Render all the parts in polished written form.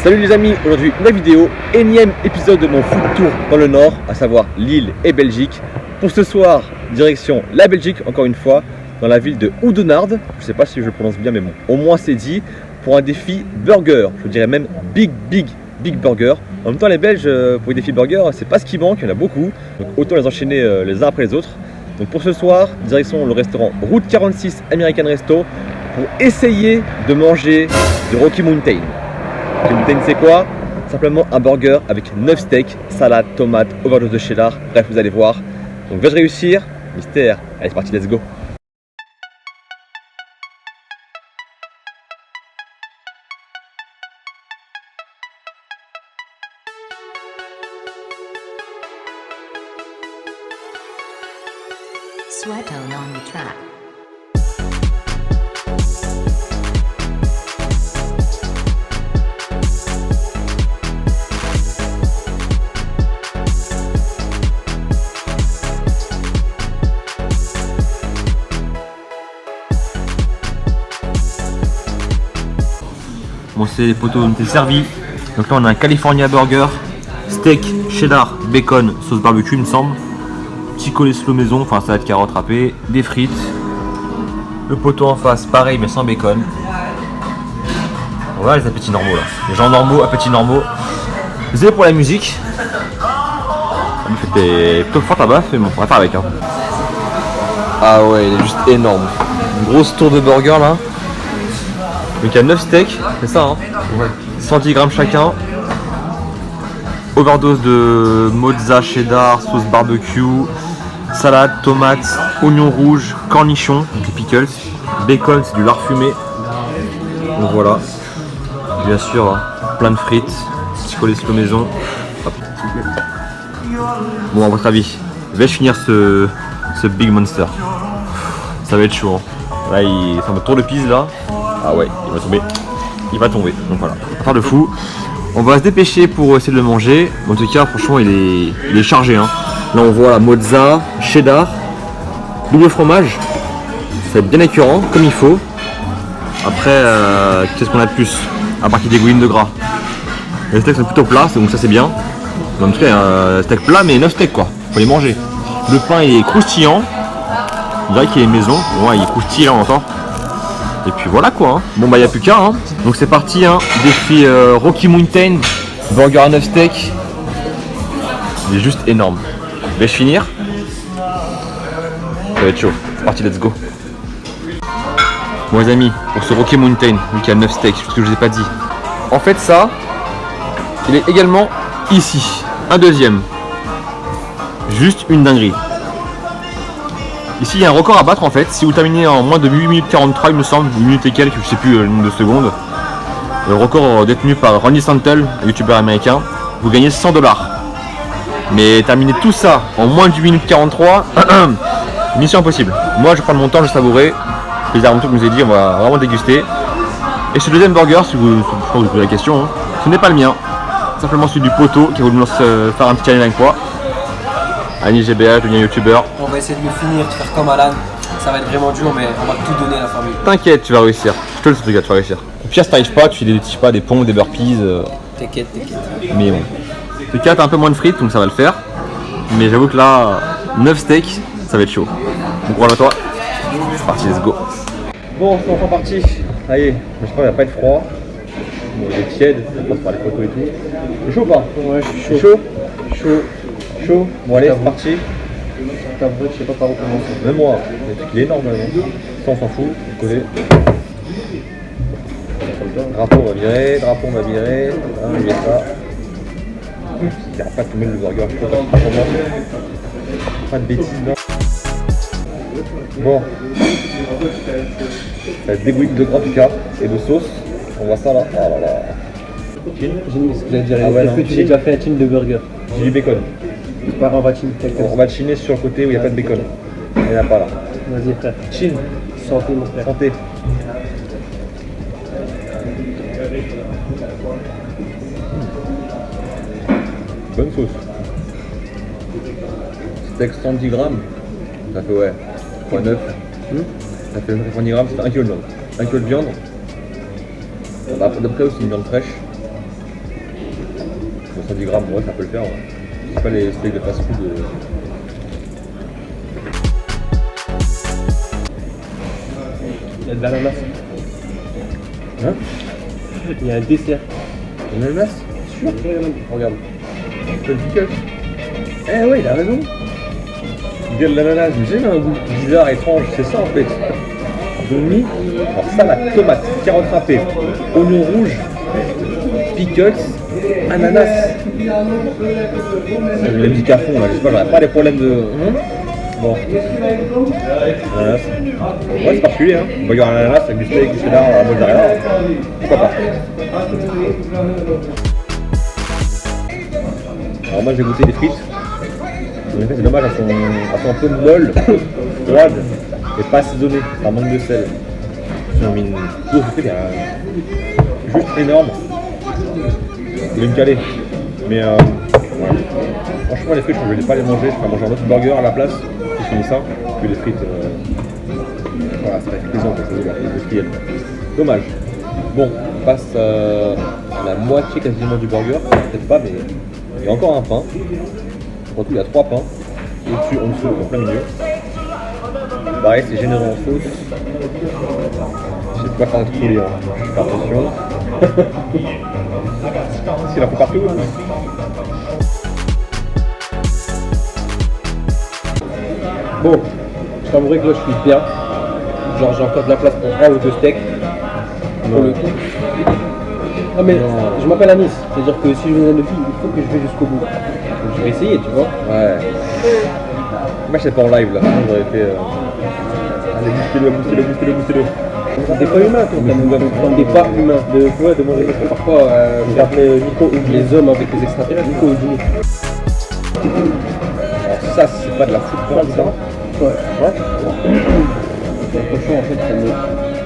Salut les amis, aujourd'hui une vidéo, énième épisode de mon food tour dans le nord, à savoir Lille et Belgique. Pour ce soir, direction la Belgique, encore une fois, dans la ville de Oudenaarde. Je sais pas si je le prononce bien, mais bon, au moins c'est dit, pour un défi burger, je dirais même big burger. En même temps, les Belges, pour les défis burger, c'est pas ce qui manque, il y en a beaucoup, donc autant les enchaîner les uns après les autres. Donc pour ce soir, direction le restaurant Route 46 American Resto, pour essayer de manger du Rocky Mountain. Rocky Mountain, c'est quoi? Simplement un burger avec 9 steaks, salade, tomate, overdose de cheddar. Bref, vous allez voir. Donc vais-je réussir? Mystère. Allez, c'est parti, let's go. Sweatone on the track. Bon, c'est les poteaux, on était servis. Donc là, on a un California Burger, steak, cheddar, bacon, sauce barbecue, il me semble. Petit coleslaw maison, enfin salade carotte râpée, des frites. Le poteau en face, pareil, mais sans bacon. Voilà les appétits normaux là. Les gens normaux, appétits normaux. Désolé pour la musique. Ça me fait des plutôt fortes à baf, mais bon, on va faire avec. Hein. Ah ouais, il est juste énorme. Une grosse tour de burger là. Donc il y a 9 steaks, c'est ça hein, ouais. 110 grammes chacun. Overdose de mozza, cheddar, sauce barbecue, salade, tomate, oignons rouges, cornichons, donc les pickles, bacon, c'est du lard fumé. Donc voilà. Bien sûr, hein, plein de frites, petit coleslaw maison. Hop. Bon, à votre avis, vais-je finir ce Big Monster? Ça va être chaud. Hein. Là, ça me tourne le pise là. Ah ouais, il va tomber. Il va tomber. Donc voilà, on va faire de fou. On va se dépêcher pour essayer de le manger. En tout cas, franchement, il est chargé. Hein. Là, on voit la mozza, cheddar, double fromage. Ça va être bien écœurant, comme il faut. Après, qu'est-ce qu'on a de plus? À part qu'il dégouline de gras. Les steaks sont plutôt plats, donc ça c'est bien. Mais en tout cas, il y a un steak plat, mais 9 steaks quoi. Faut les manger. Le pain il est croustillant. On dirait qu'il est maison. Ouais, il est croustillant, on entend. Et puis voilà quoi. Hein. Bon bah il n'y a plus qu'à. Hein. Donc c'est parti. Hein. Défi Rocky Mountain. Burger à 9 steaks. Il est juste énorme. Vais-je finir? Ça va être chaud. C'est parti, let's go. Bon les amis, pour ce Rocky Mountain, vu qu'il y a 9 steaks, ce que je vous ai pas dit. En fait ça, il est également ici. Un deuxième. Juste une dinguerie. Ici il y a un record à battre en fait. Si vous terminez en moins de 8 minutes 43 il me semble, 8 minutes et quelques, je sais plus le nombre de secondes. Le record détenu par Ronnie Santel, un youtubeur américain, vous gagnez 100 $. Mais terminer tout ça en moins de 8 minutes 43, mission impossible. Moi je prends mon temps, je savourer. Plaisir avant tout que je vous ai dit, on va vraiment déguster. Et ce deuxième burger, si vous posez la question, hein, ce n'est pas le mien. Simplement celui du poteau qui a voulu faire un petit challenge avec moi. Annie GBH, devient youtubeur. On va essayer de le finir, de faire comme Alan. Ça va être vraiment dur, mais on va tout donner à la famille. T'inquiète, tu vas réussir. Je te le dis, tu vas réussir. Au pire, si t'arrives pas, tu fais des pompes, des burpees. T'inquiète. Mais bon. Le cas, t'as un peu moins de frites, donc ça va le faire. Mais j'avoue que là, 9 steaks, ça va être chaud. Donc voilà toi. C'est parti, let's go. Bon, c'est enfin parti. Allez, j'espère qu'il va pas être froid. Bon, il est tiède, ça passe par les photos et tout. C'est chaud ou pas? Ouais, je suis chaud. Chaud. Bon, allez, c'est parti. Je sais pas par où commencer. Même moi, il est énorme quand même. Ça, on s'en fout, vous connaissez. Drapeau, on va virer. On vire ça. Il n'arrête pas de tomber le burger. Je peux pas de bêtises là. Bon. Ça va être dégouline de gras en tout cas. Et de sauce. On voit ça là. Oh là là. Est-ce que tu as déjà fait un chin de burger? J'ai du bacon. On va chin. On va chiner sur le côté où il n'y a pas de bacon. Il n'y en a pas là. Vas-y frère. Chin. Santé mon frère. Santé. Bonne sauce. Steak 110 grammes. Ça fait ouais. 3,9. Ça fait 70 grammes, c'est 1 kg de viande. 1 kg de viande. D'après aussi une viande fraîche. 110 grammes, ouais, ça peut le faire. Ouais. C'est pas les steaks de fast-food. Il y a de l'ananas. Hein? Il y a un dessert. Une ananas? Sûr? Regarde. C'est le pickle. Eh ouais, il a raison. Il y a de l'ananas, mais j'ai un goût bizarre, étrange, c'est ça en fait. Ils ont mis alors salade, tomate, carotte râpée, oignon rouge, pickles, ananas. C'est la musique à fond là, j'espère que j'aurai pas des problèmes de. Bon. Ananas. Ouais, c'est particulier hein. On va y avoir un ananas avec du steak, du cheddar, à mozzarella. Pourquoi pas. Alors moi j'ai goûté les frites. En effet c'est dommage, elles sont un peu molles, froides et pas assaisonnées, ça manque de sel. Ils ont mis une dose de frites juste énorme. Je vais me caler. Mais ouais. Franchement les frites je vais pas les manger, je vais manger un autre burger à la place si je finis ça que les frites. Voilà, c'est pas plaisant c'est dommage. Bon, on passe à la moitié quasiment du burger, peut-être pas mais il y a encore un pain. En tout, il y a 3 pains, au-dessus, en dessous, en plein milieu. Pareil, c'est généreux en sauce. Je sais pas faire de couler, hein. Je fais attention. Parce qu'il en faut partout. Bon, je t'avouerai que là je suis bien. Genre j'ai encore de la place pour 1 ou 2 steaks. Pour le coup. Non mais je m'appelle Anis, c'est-à-dire que si je vous donne le fil, il faut que je vais jusqu'au bout. Donc je vais essayer, tu vois. Ouais. Moi je sais pas en live là, j'aurais fait. Allez, boostez-le. T'es pas humain toi, t'es pas humain. De manger parce que parfois vous appelez Nico ou les hommes avec les extraterrestres, Nico ou Jimmy. Alors ça c'est pas de la food porn ça. Ouais. Le cochon en fait ça me.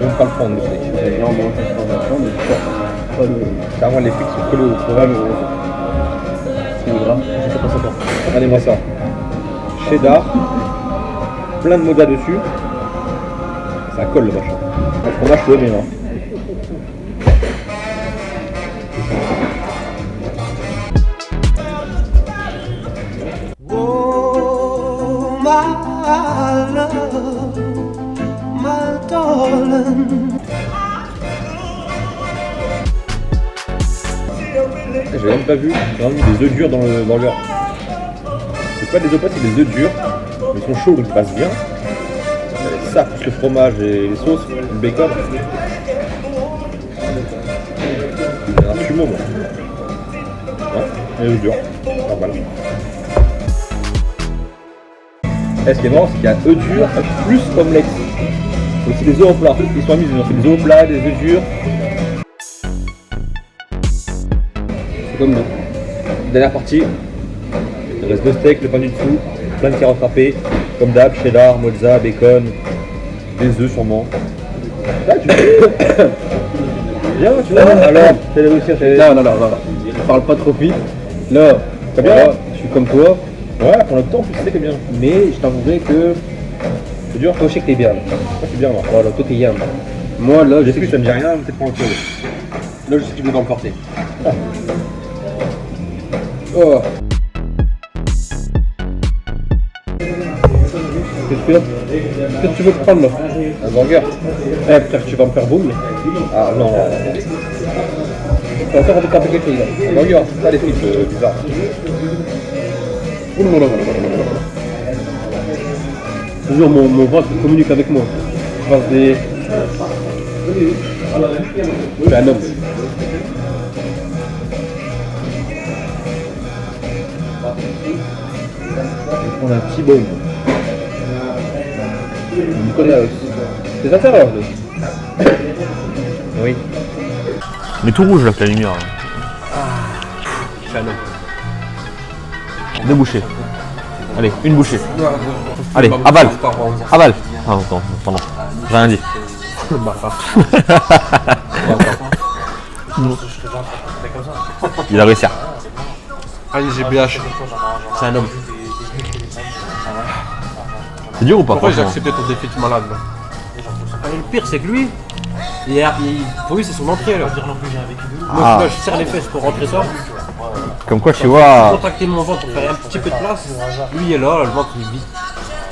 On ne pas le prendre le steak. Non, mais on fait pas mais pas le. Carrément les frites sont collées au fromage. C'est grave, je sais pas ça pour. Regardez-moi ça. Cheddar, plein de moda dessus. Ça colle le machin. Le fromage c'est bien. Oh my love, my darling. J'ai même pas vu, j'ai vraiment mis des œufs durs dans le burger. C'est pas des œufs pâtes, c'est des œufs durs. Mais ils sont chauds donc ils passent bien. Ça plus le fromage et les sauces, le bacon. C'est un fumeau moi. Ouais, et les œufs durs. Normal. Et ce qui est marrant c'est qu'il y a œufs durs plus omelette. C'est aussi des œufs au plat. Ils sont amis, ils ont fait des œufs au plat, des œufs durs. Comme nous. Dernière partie, il reste 2 steaks, le pain du dessous, plein de carottes râpées, comme d'hab, cheddar, mozza, bacon, des œufs sûrement. Là tu viens, tu vois. Alors, t'as réussi à Non. Parle pas trop vite. Là, t'as bien voilà, je suis comme toi, ouais, pour le temps, en plus, tu sais que bien. mais je t'avouerai que C'est dur. toi je sais que t'es bien. Moi, je suis bien, moi. Voilà, toi t'es yam. Moi là, je J'ai sais plus, que ça me dit rien, peut-être pas en cause. là je sais que je vais m'emporter. Oh. Qu'est-ce que tu veux prendre là? Un burger. Eh frère, tu vas me faire boum. Ah non, T'as encore envie de taper quelque chose là? un burger, pas les frites, bizarre. Toujours mon ventre communique avec moi. Je passe des. Je suis un homme. On a un petit baume. Nicolas, c'est sincère alors? Oui. Mais tout rouge là, avec la lumière. Je suis un homme. 2 bouchées. Allez, une bouchée. Allez, avale. Avale. Ah, attends, pardon. J'ai rien dit. Il a réussi. Allez, GBH. C'est un homme. C'est dur ou pas? Pourquoi j'ai franchement accepté ton défi de malade là? Le pire c'est que lui, pour lui c'est son entrée là. Moi Ah. là, je serre les fesses pour rentrer ça. Comme quoi, tu vois, Contracter mon ventre pour faire un petit peu de place. Lui il est là, le ventre il vit.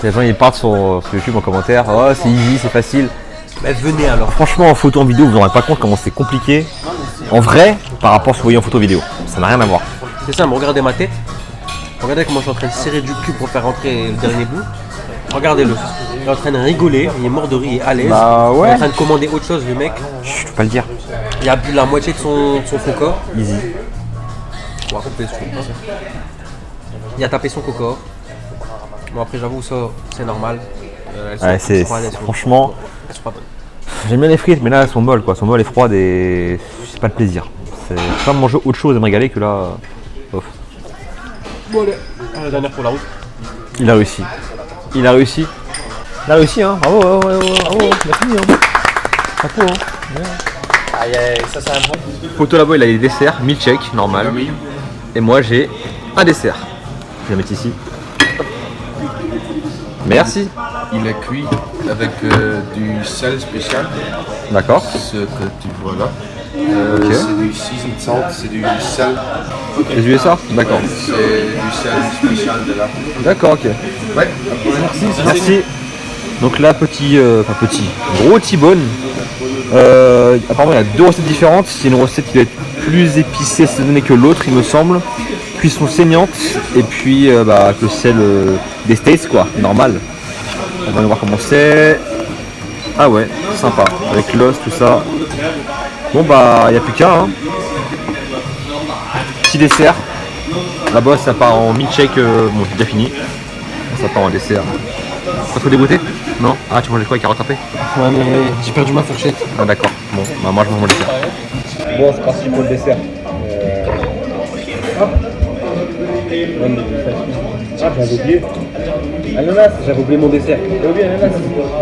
les gens ils partent sur YouTube en commentaire. Oh, c'est easy, c'est facile. Mais venez alors. Franchement, en photo, en vidéo, vous vous rendrez pas compte comment c'est compliqué. En vrai, par rapport à ce que vous voyez en photo vidéo. Ça n'a rien à voir. C'est ça, mais regardez ma tête. Regardez comment je suis en train de serrer du cul pour faire rentrer le dernier bout. Regardez-le. Il est en train de rigoler, il est mort de rire, il est à l'aise. Bah ouais. Il est en train de commander autre chose, le mec. Chut, je peux pas le dire. Il a bu la moitié de son coca. Easy. Bon, après, il a tapé son coca. Bon, après, j'avoue, ça, c'est normal. Elles sont Ouais, c'est froides, elles sont- franchement. elles sont pas bonnes. J'aime bien les frites, mais là elles sont molles quoi. Elles sont molles et froides et c'est pas le plaisir. C'est pas manger autre chose et me régaler que là. Bof. Bon, allez, la dernière pour la route. Il a réussi. Il a réussi. Il a réussi hein. Bravo, bravo, bravo. Merci hein. Chapeau hein. Poto là-bas il a les desserts, milkshake normal. Et moi j'ai un dessert. Je vais le mettre ici. Merci. Il est cuit avec du sel spécial, D'accord. ce que tu vois là. Ok. C'est du seasoned salt, c'est du sel. Les USA. D'accord. C'est du sel spécial de là. D'accord, ok. Ouais. Merci. Donc là, gros T-bone. Apparemment, il y a deux recettes différentes. C'est une recette qui doit être plus épicée, assaisonnée que l'autre, il me semble. Cuisson saignante et puis avec le sel des States, quoi, normal. On va aller voir comment c'est. Ah ouais, sympa. Avec l'os, tout ça. Bon bah, il n'y a plus qu'un. Hein. Petit dessert. Là-bas, ça part en milkshake. Bon, c'est déjà fini. Ça part en dessert. Pas trop dégoûté? Non? Ah, tu manges quoi, carottes râpées? Ouais, mais j'ai perdu ma fourchette. Ah d'accord, bon, bah moi je mange mon dessert. Bon, c'est parti pour le dessert. Hop. Ah, j'avais oublié. Ananas, j'avais oublié mon dessert. J'avais oublié ananas.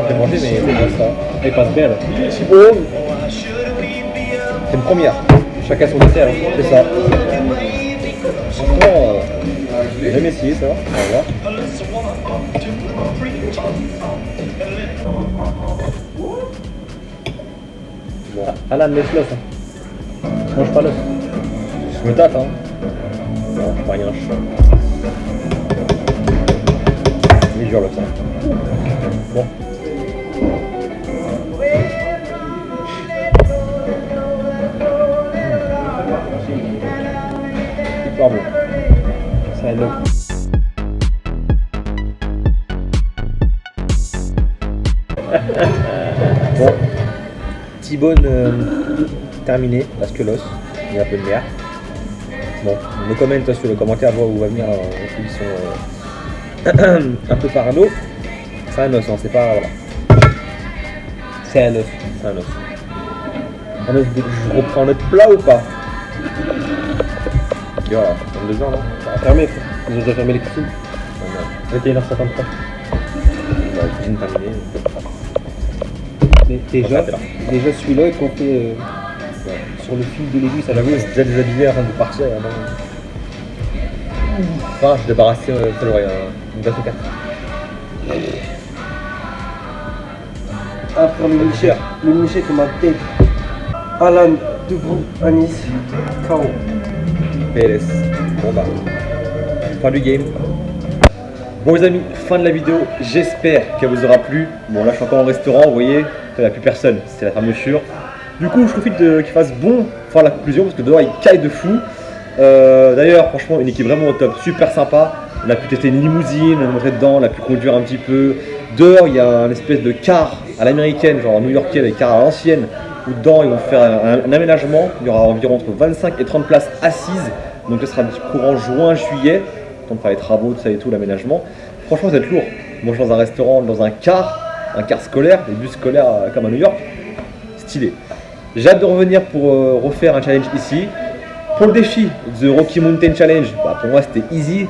J'ai mangé, mais c'est bien ça. Il passe bien là. Oh. C'est une première. Chacun son dessert, hein. C'est ça. Franchement, j'ai jamais essayé ça. On va voir. Bon. Alan, laisse l'os. Hein. Je mange pas l'os. Je me tâte, hein. Non, je pas rien. Il est dur l'os. Hein. Bon. Super bon. Ça est long. Bon. T-bone terminé, parce que l'os, il y a un peu de merde. Bon, on me commente sur le commentaire, voir où va venir, ils sont un peu parano. C'est un os, hein, c'est pas, voilà. C'est un os, c'est un os. Un os je reprends notre plat ou pas? Et voilà, ça prend 2 heures, non? Ça va fermer, ils ont déjà fermé les cuisines. 21h53. La cuisine terminée. Déjà celui-là, quand on fait sur le fil de l'aiguille, ça va J'avoue, c'est déjà déshabillé avant de partir. Enfin, je suis débarrassé, c'est l'oreille, une basse au 4. Ah, pour le milkshake comme ma tête. Alan, debout, Anis, KO. PLS. Bon bah, fin du game. Bon les amis, fin de la vidéo, j'espère qu'elle vous aura plu. Bon là je suis encore au restaurant, vous voyez, il n'y a plus personne, c'est la fermeture. Du coup je profite qu'il fasse bon faire la conclusion parce que dehors il caille de fou. D'ailleurs franchement une équipe vraiment au top, super sympa. On a pu tester une limousine, on est montré dedans, on a pu conduire un petit peu. Dehors il y a un espèce de car à l'américaine, genre new-yorkais avec car à l'ancienne. Où dedans ils vont faire un aménagement, il y aura environ entre 25 et 30 places assises. Donc ce sera courant juin-juillet. On fera les travaux, tout ça et tout, l'aménagement. Franchement, vous êtes lourd. Manger dans un restaurant, dans un car scolaire, des bus scolaires comme à New York, stylé. J'ai hâte de revenir pour refaire un challenge ici. Pour le défi, The Rocky Mountain Challenge, bah, pour moi c'était easy.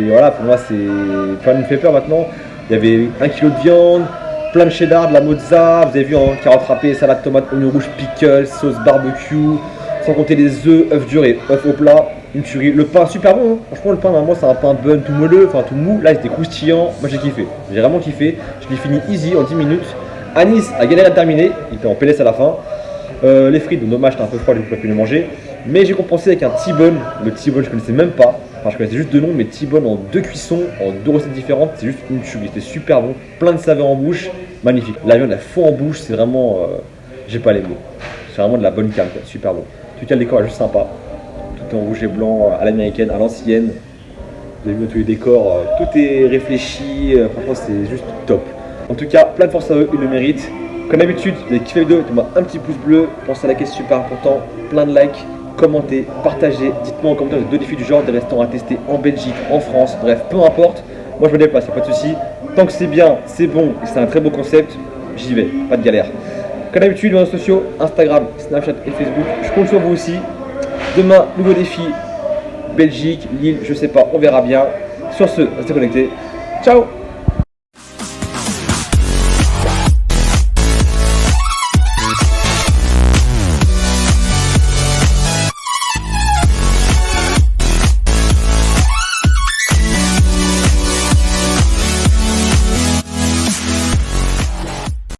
Voilà, pour moi c'est plein de me fait peur maintenant. Il y avait 1 kg de viande, plein de cheddar, de la mozza, vous avez vu en carottes râpées, salade tomate, oignon rouge, pickles, sauce barbecue, sans compter les œufs durs et œufs au plat. Une tuerie, le pain super bon, hein. Franchement le pain normalement c'est un pain bun tout moelleux, enfin tout mou, là il était croustillant, moi j'ai kiffé, j'ai vraiment kiffé, je l'ai fini easy en 10 minutes. Anis a galéré à terminer, il était en PLS à la fin. Les frites, dommage c'était un peu froid, je ne pouvais plus les manger. Mais j'ai compensé avec un T-bone. Le T-bone, je connaissais même pas. Enfin, je connaissais juste deux noms, mais T-bone en 2 cuissons, en 2 recettes différentes. C'est juste une tuerie. C'était super bon. Plein de saveurs en bouche. Magnifique. La viande, la fond en bouche. C'est vraiment. J'ai pas les mots. C'est vraiment de la bonne carne, quoi. Super bon. En tout cas, le décor est juste sympa. Tout en rouge et blanc, à l'américaine, à l'ancienne. Vous avez vu tous les décors. Tout est réfléchi. Franchement, c'est juste top. En tout cas, plein de force à eux. Ils le méritent. Comme d'habitude, si vous avez kiffé la vidéo, mettez-moi un petit pouce bleu. Pensez à liker, c'est super important. Plein de likes. Commentez, partagez, dites-moi en commentaire de 2 défis du genre, des restaurants à tester en Belgique, en France, bref, peu importe. Moi je me déplace, y'a pas de souci. Tant que c'est bien, c'est bon et c'est un très beau concept, j'y vais, pas de galère. Comme d'habitude, mes réseaux sociaux, Instagram, Snapchat et Facebook, je compte sur vous aussi. Demain, nouveau défi, Belgique, Lille, je sais pas, on verra bien. Sur ce, restez connectés. Ciao!